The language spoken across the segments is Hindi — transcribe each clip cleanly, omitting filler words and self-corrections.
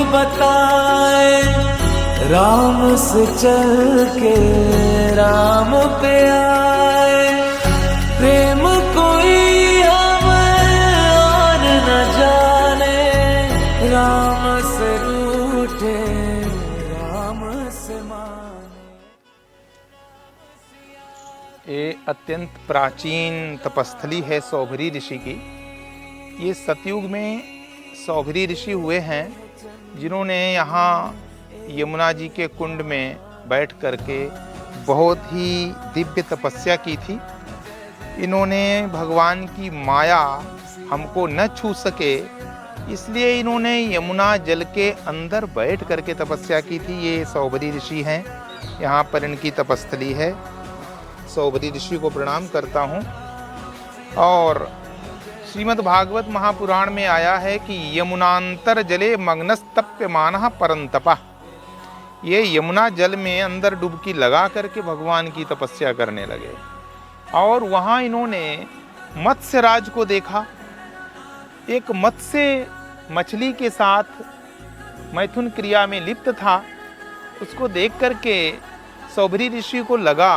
बताए, राम से चल के राम पे आए। प्रेम कोई हमें और न जाने, राम से रूठे राम से माने। ये अत्यंत प्राचीन तपस्थली है सौभरी ऋषि की। ये सतयुग में सौभरी ऋषि हुए हैं जिन्होंने यहाँ यमुना जी के कुंड में बैठ करके बहुत ही दिव्य तपस्या की थी। इन्होंने भगवान की माया हमको न छू सके, इसलिए इन्होंने यमुना जल के अंदर बैठ करके तपस्या की थी। ये सौभरी ऋषि हैं, यहाँ पर इनकी तपस्थली है। सौभरी ऋषि को प्रणाम करता हूँ। और श्रीमद् भागवत महापुराण में आया है कि यमुनांतर जले मग्नस्तप्यमानः परंतपः। ये यमुना जल में अंदर डुबकी लगा करके भगवान की तपस्या करने लगे। और वहाँ इन्होंने मत्स्य राज को देखा। एक मत्स्य मछली के साथ मैथुन क्रिया में लिप्त था। उसको देख करके सौभरी ऋषि को लगा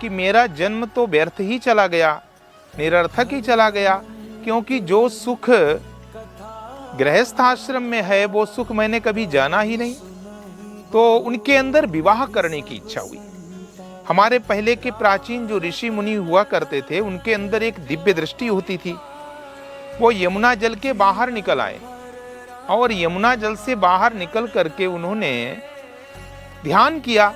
कि मेरा जन्म तो व्यर्थ ही चला गया, निरर्थक ही चला गया, क्योंकि जो सुख गृहस्थ आश्रम में है वो सुख मैंने कभी जाना ही नहीं। तो उनके अंदर विवाह करने की इच्छा हुई। हमारे पहले के प्राचीन जो ऋषि मुनि हुआ करते थे उनके अंदर एक दिव्य दृष्टि होती थी। वो यमुना जल के बाहर निकल आए और यमुना जल से बाहर निकल करके उन्होंने ध्यान किया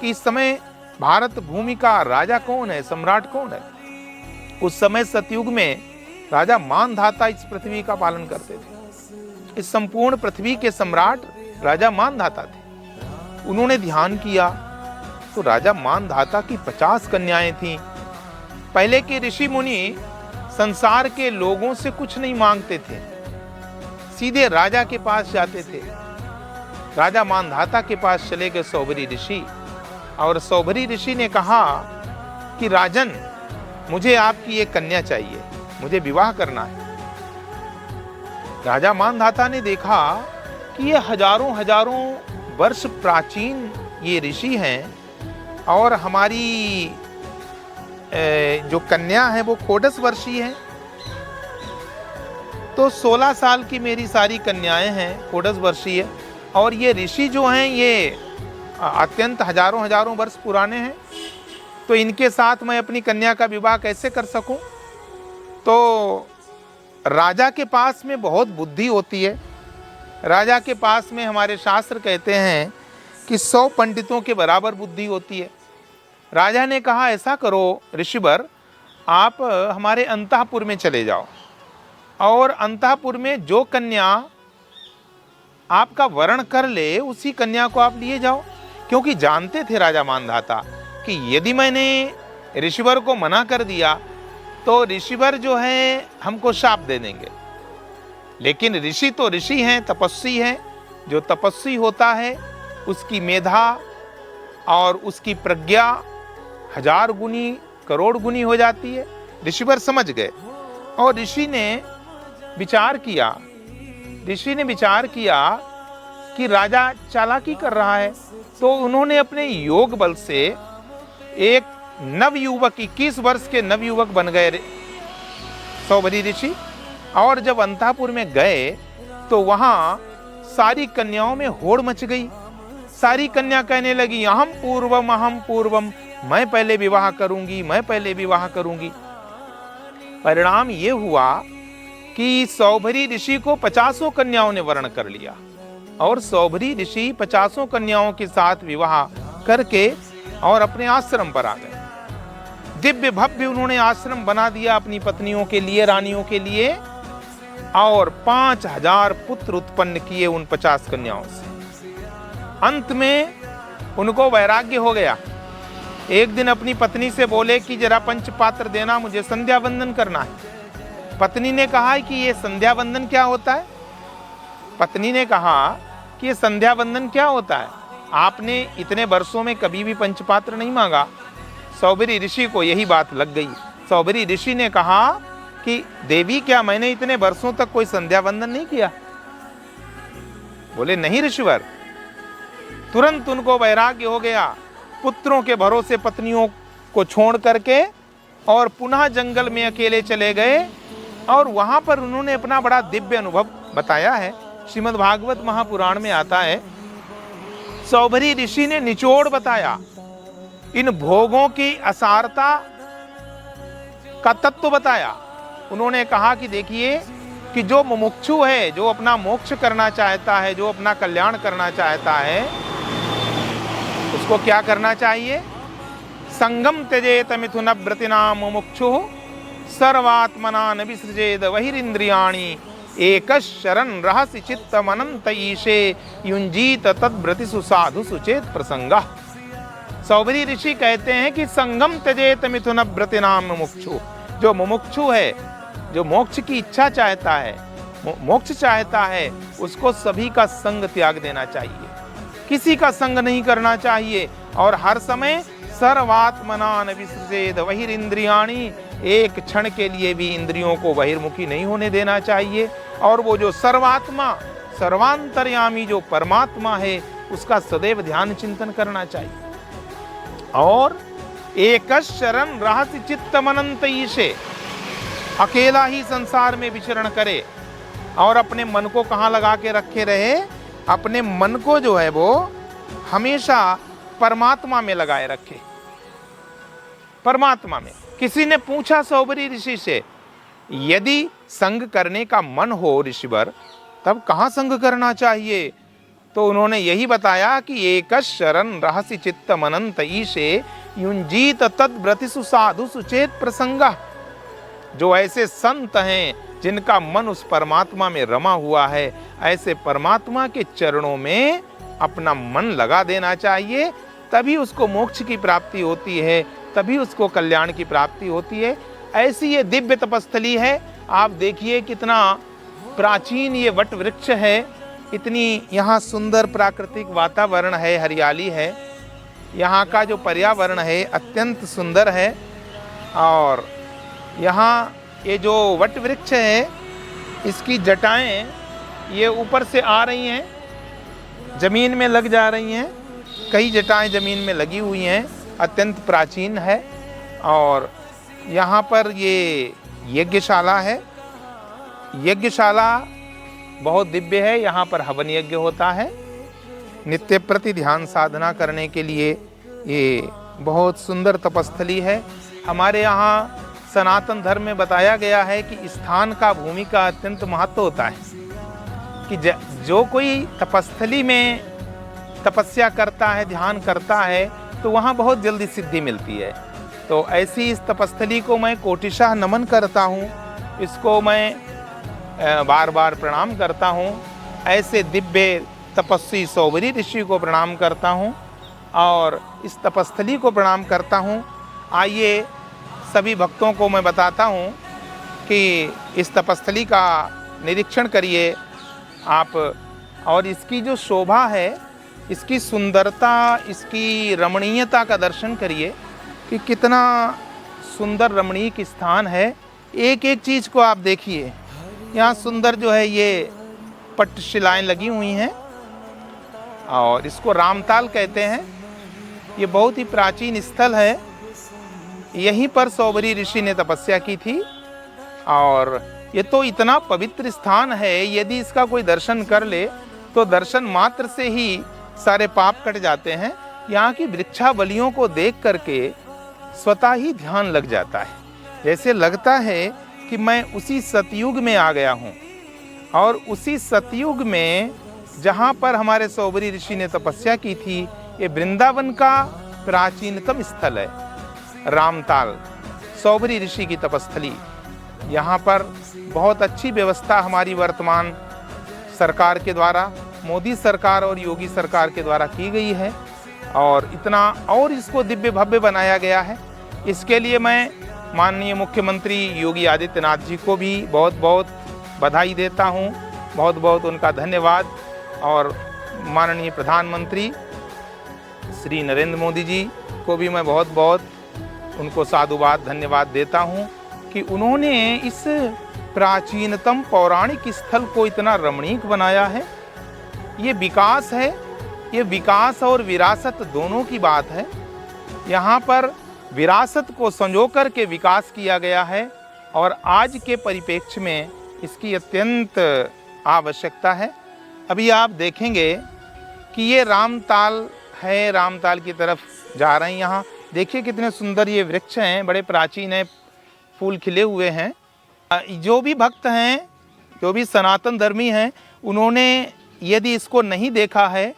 कि इस समय भारत भूमि का राजा कौन है, सम्राट कौन है। उस समय सतयुग में राजा मानधाता इस पृथ्वी का पालन करते थे। इस संपूर्ण पृथ्वी के सम्राट राजा मानधाता थे। उन्होंने ध्यान किया तो राजा मानधाता की 50 कन्याएं थीं। पहले के ऋषि मुनि संसार के लोगों से कुछ नहीं मांगते थे, सीधे राजा के पास जाते थे। राजा मानधाता के पास चले गए सौभरी ऋषि, और सौभरी ऋषि ने कहा कि राजन, मुझे आपकी एक कन्या चाहिए, मुझे विवाह करना है। राजा मानधाता ने देखा कि ये हजारों हजारों वर्ष प्राचीन ये ऋषि हैं और हमारी जो कन्या है वो खोडस वर्षीय है। तो 16 साल की मेरी सारी कन्याएं हैं, खोडस वर्षीय, और ये ऋषि जो हैं ये अत्यंत हजारों हजारों वर्ष पुराने हैं। तो इनके साथ मैं अपनी कन्या का विवाह कैसे कर सकूं? तो राजा के पास में बहुत बुद्धि होती है। राजा के पास में हमारे शास्त्र कहते हैं कि 100 पंडितों के बराबर बुद्धि होती है। राजा ने कहा, ऐसा करो ऋषिवर, आप हमारे अंतःपुर में चले जाओ और अंतःपुर में जो कन्या आपका वरण कर ले उसी कन्या को आप लिए जाओ। क्योंकि जानते थे राजा मानधाता कि यदि मैंने ऋषिवर को मना कर दिया तो ऋषिवर जो है हमको शाप दे देंगे। लेकिन ऋषि तो ऋषि हैं, तपस्वी हैं। जो तपस्वी होता है उसकी मेधा और उसकी प्रज्ञा 1000 गुनी, करोड़ गुनी हो जाती है। ऋषिवर समझ गए और ऋषि ने विचार किया कि राजा चालाकी कर रहा है। तो उन्होंने अपने योग बल से एक नवयुवक, 21 वर्ष के नवयुवक बन गए सौभरी ऋषि। और जब अंतःपुर में गए तो वहां सारी कन्याओं में होड़ मच गई। सारी कन्या कहने लगी, अहम पूर्वम, मैं पहले विवाह करूंगी, मैं पहले विवाह करूंगी। परिणाम ये हुआ कि सौभरी ऋषि को 50 कन्याओं ने वर्ण कर लिया और सौभरी ऋषि 50 कन्याओं के साथ विवाह करके और अपने आश्रम पर आ गए। दिव्य भव्य उन्होंने आश्रम बना दिया अपनी पत्नियों के लिए, रानियों के लिए, और 5000 पुत्र उत्पन्न किए उन 50 कन्याओं से। अंत में उनको वैराग्य हो गया। एक दिन अपनी पत्नी से बोले कि जरा पंचपात्र देना, मुझे संध्या वंदन करना है। पत्नी ने कहा कि ये संध्या वंदन क्या होता है? पत्नी ने कहा कि ये संध्या वंदन क्या होता है? आपने इतने वर्षों में कभी भी पंचपात्र नहीं मांगा। सौभरी ऋषि को यही बात लग गई। सौभरी ऋषि ने कहा कि देवी, क्या मैंने इतने वर्षों तक कोई संध्या वंदन नहीं किया? बोले नहीं ऋषिवर। तुरंत उनको वैराग्य हो गया, पुत्रों के भरोसे पत्नियों को छोड़ करके और पुनः जंगल में अकेले चले गए और वहां पर उन्होंने अपना बड़ा दिव्य अनुभव बताया है। श्रीमद् भागवत महापुराण में आता है, सौभरी ऋषि ने निचोड़ बताया, इन भोगों की असारता का तत्व बताया। उन्होंने कहा कि देखिए कि जो मुमुक्षु है, जो अपना मोक्ष करना चाहता है, जो अपना कल्याण करना चाहता है, उसको क्या करना चाहिए? संगम त्यजेत मिथुन व्रतिना मुमुक्षु सर्वात्मना न विसृजेद बहिरिंद्रियाणि एकशरण रहस्य चित्तम अनंत ईशे युंजीत तद्व्रतिषु साधु सुचेत प्रसंगा। सौभरी ऋषि कहते हैं कि संगम त्यजेत मिथुन व्रतिना मुमुक्षु, जो मुमुक्षु है, जो मोक्ष की इच्छा चाहता है, मोक्ष चाहता है, उसको सभी का संग त्याग देना चाहिए, किसी का संग नहीं करना चाहिए और हर समय सर्वात्मना न विसृजेद बहिरिंद्रियाणि, एक क्षण के लिए भी इंद्रियों को बहिर्मुखी नहीं होने देना चाहिए। और वो जो सर्वात्मा, सर्वांतर्यामी जो परमात्मा है, उसका सदैव ध्यान चिंतन करना चाहिए। और एक शरण रहस्य चित्तम अनंत ईशे, अकेला ही संसार में विचरण करे और अपने मन को कहाँ लगा के रखे रहे? अपने मन को जो है वो हमेशा परमात्मा में लगाए रखे, परमात्मा में। किसी ने पूछा सौभरी ऋषि से, यदि संग करने का मन हो ऋषिवर, तब कहाँ संग करना चाहिए? तो उन्होंने यही बताया कि एक शरण रहस्य चित्तम अनंत ईशे युंजीत तद्व्रतिषु साधु सुचेत प्रसंगा। जो ऐसे संत हैं जिनका मन उस परमात्मा में रमा हुआ है, ऐसे परमात्मा के चरणों में अपना मन लगा देना चाहिए, तभी उसको मोक्ष की प्राप्ति होती है, तभी उसको कल्याण की प्राप्ति होती है। ऐसी ये दिव्य तपस्थली है। आप देखिए कितना प्राचीन ये वट वृक्ष है, इतनी यहाँ सुंदर प्राकृतिक वातावरण है, हरियाली है, यहाँ का जो पर्यावरण है अत्यंत सुंदर है। और यहाँ ये जो वट वृक्ष है, इसकी जटाएं ये ऊपर से आ रही हैं, जमीन में लग जा रही हैं, कई जटाएं जमीन में लगी हुई हैं, अत्यंत प्राचीन है। और यहाँ पर ये यज्ञशाला है, यज्ञशाला बहुत दिव्य है। यहाँ पर हवन यज्ञ होता है, नित्य प्रति ध्यान साधना करने के लिए ये बहुत सुंदर तपस्थली है। हमारे यहाँ सनातन धर्म में बताया गया है कि स्थान का, भूमि का अत्यंत महत्व होता है कि जो कोई तपस्थली में तपस्या करता है, ध्यान करता है, तो वहाँ बहुत जल्दी सिद्धि मिलती है। तो ऐसी इस तपस्थली को मैं कोटिशाह नमन करता हूँ, इसको मैं बार बार प्रणाम करता हूँ। ऐसे दिव्य तपस्वी सौभरी ऋषि को प्रणाम करता हूँ और इस तपस्थली को प्रणाम करता हूँ। आइए सभी भक्तों को मैं बताता हूँ कि इस तपस्थली का निरीक्षण करिए आप, और इसकी जो शोभा है, इसकी सुंदरता, इसकी रमणीयता का दर्शन करिए कि कितना सुंदर रमणीक स्थान है। एक एक चीज़ को आप देखिए, यहाँ सुंदर जो है ये पट्टशिलाएँ लगी हुई हैं और इसको रामताल कहते हैं। ये बहुत ही प्राचीन स्थल है, यहीं पर सौभरी ऋषि ने तपस्या की थी और ये तो इतना पवित्र स्थान है, यदि इसका कोई दर्शन कर ले तो दर्शन मात्र से ही सारे पाप कट जाते हैं। यहाँ की वृक्षावलियों को देख करके स्वतः ही ध्यान लग जाता है, जैसे लगता है कि मैं उसी सतयुग में आ गया हूँ। और उसी सतयुग में जहाँ पर हमारे सौभरी ऋषि ने तपस्या की थी, ये वृंदावन का प्राचीनतम स्थल है, रामताल सौभरी ऋषि की तपस्थली। यहाँ पर बहुत अच्छी व्यवस्था हमारी वर्तमान सरकार के द्वारा, मोदी सरकार और योगी सरकार के द्वारा की गई है और इतना और इसको दिव्य भव्य बनाया गया है। इसके लिए मैं माननीय मुख्यमंत्री योगी आदित्यनाथ जी को भी बहुत बहुत बधाई देता हूँ, बहुत बहुत उनका धन्यवाद। और माननीय प्रधानमंत्री श्री नरेंद्र मोदी जी को भी मैं बहुत बहुत उनको साधुवाद धन्यवाद देता हूँ कि उन्होंने इस प्राचीनतम पौराणिक स्थल को इतना रमणीक बनाया है। ये विकास है, ये विकास और विरासत दोनों की बात है। यहाँ पर विरासत को संजो कर के विकास किया गया है और आज के परिप्रेक्ष्य में इसकी अत्यंत आवश्यकता है। अभी आप देखेंगे कि ये रामताल है, रामताल की तरफ जा रहे हैं। यहाँ देखिए कितने सुंदर ये वृक्ष हैं, बड़े प्राचीन हैं, फूल खिले हुए हैं। जो भी भक्त हैं, जो भी सनातन धर्मी हैं, उन्होंने यदि इसको नहीं देखा है,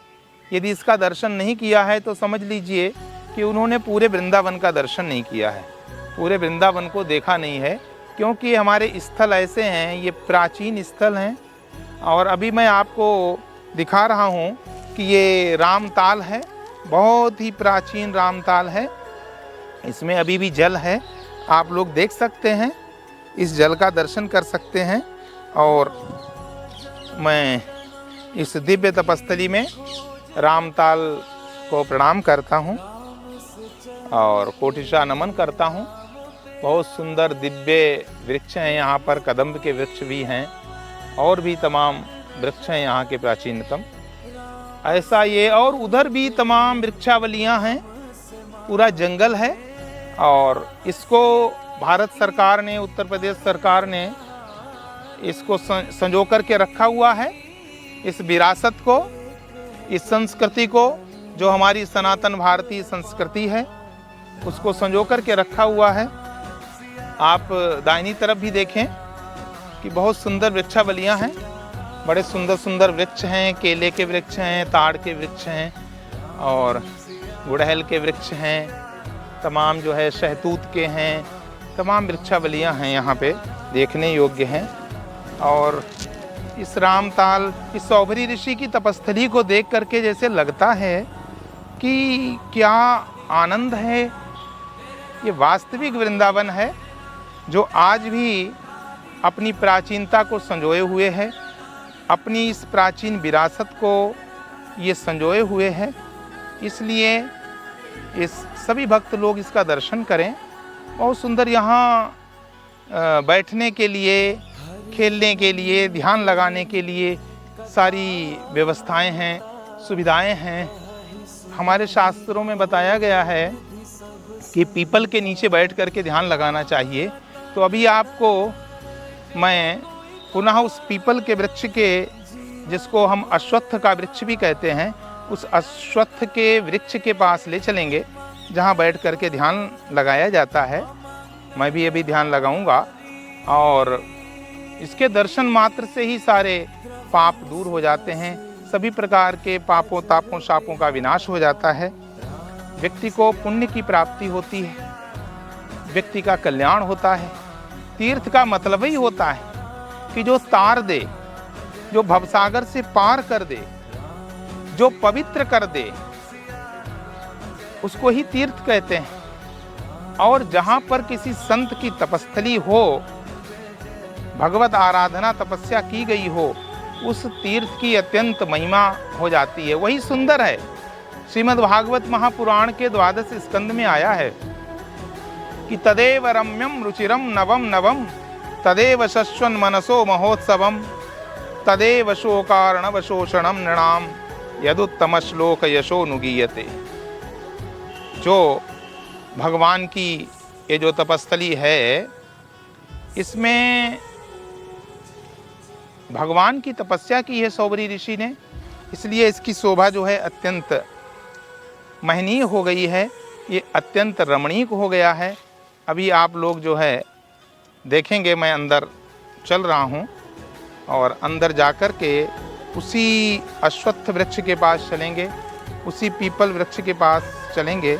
यदि इसका दर्शन नहीं किया है, तो समझ लीजिए कि उन्होंने पूरे वृंदावन का दर्शन नहीं किया है, पूरे वृंदावन को देखा नहीं है। क्योंकि हमारे स्थल ऐसे हैं, ये प्राचीन स्थल हैं। और अभी मैं आपको दिखा रहा हूँ कि ये रामताल है, बहुत ही प्राचीन रामताल है। इसमें अभी भी जल है, आप लोग देख सकते हैं, इस जल का दर्शन कर सकते हैं। और मैं इस दिव्य तपस्थली में रामताल को प्रणाम करता हूँ और कोटिशा नमन करता हूँ। बहुत सुंदर दिव्य वृक्ष हैं यहाँ पर, कदम्ब के वृक्ष भी हैं और भी तमाम वृक्ष हैं यहाँ के प्राचीनतम। ऐसा ये, और उधर भी तमाम वृक्षावलियाँ हैं, पूरा जंगल है। और इसको भारत सरकार ने, उत्तर प्रदेश सरकार ने इसको संजो कर के रखा हुआ है, इस विरासत को, इस संस्कृति को, जो हमारी सनातन भारतीय संस्कृति है, उसको संजो कर के रखा हुआ है। आप दाहिनी तरफ भी देखें कि बहुत सुंदर वृक्षावलियाँ हैं, बड़े सुंदर सुंदर वृक्ष हैं, केले के वृक्ष हैं, ताड़ के वृक्ष हैं और गुड़हल के वृक्ष हैं, तमाम जो है शहतूत के हैं, तमाम वृक्षावलियाँ हैं यहाँ पे, देखने योग्य हैं। और इस रामताल, इस सौभरी ऋषि की तपस्थली को देख करके जैसे लगता है कि क्या आनंद है, ये वास्तविक वृंदावन है जो आज भी अपनी प्राचीनता को संजोए हुए है, अपनी इस प्राचीन विरासत को ये संजोए हुए है। इसलिए इस सभी भक्त लोग इसका दर्शन करें। बहुत सुंदर यहाँ बैठने के लिए, खेलने के लिए, ध्यान लगाने के लिए सारी व्यवस्थाएं हैं, सुविधाएं हैं। हमारे शास्त्रों में बताया गया है कि पीपल के नीचे बैठ करके ध्यान लगाना चाहिए। तो अभी आपको मैं पुनः उस पीपल के वृक्ष के, जिसको हम अश्वत्थ का वृक्ष भी कहते हैं, उस अश्वत्थ के वृक्ष के पास ले चलेंगे जहाँ बैठ करके ध्यान लगाया जाता है। मैं भी अभी ध्यान लगाऊंगा और इसके दर्शन मात्र से ही सारे पाप दूर हो जाते हैं, सभी प्रकार के पापों, तापों, शापों का विनाश हो जाता है। व्यक्ति को पुण्य की प्राप्ति होती है, व्यक्ति का कल्याण होता है। तीर्थ का मतलब ही होता है कि जो तार दे, जो भवसागर से पार कर दे, जो पवित्र कर दे, उसको ही तीर्थ कहते हैं। और जहाँ पर किसी संत की तपस्थली हो, भगवत आराधना तपस्या की गई हो, उस तीर्थ की अत्यंत महिमा हो जाती है, वही सुंदर है। श्रीमद् भागवत महापुराण के 12 स्कंद में आया है कि तदेव रम्यम रुचिरम नवम नवम, तदेव शश्वन मनसो महोत्सवम, तदेव शोकार्णवशोषणम नृणाम, यदुत्तम श्लोक यशो नुगीयते। जो भगवान की ये जो तपस्थली है, इसमें भगवान की तपस्या की है सौभरी ऋषि ने, इसलिए इसकी शोभा जो है अत्यंत महनीय हो गई है, ये अत्यंत रमणीक हो गया है। अभी आप लोग जो है देखेंगे, मैं अंदर चल रहा हूँ और अंदर जाकर के उसी अश्वत्थ वृक्ष के पास चलेंगे, उसी पीपल वृक्ष के पास चलेंगे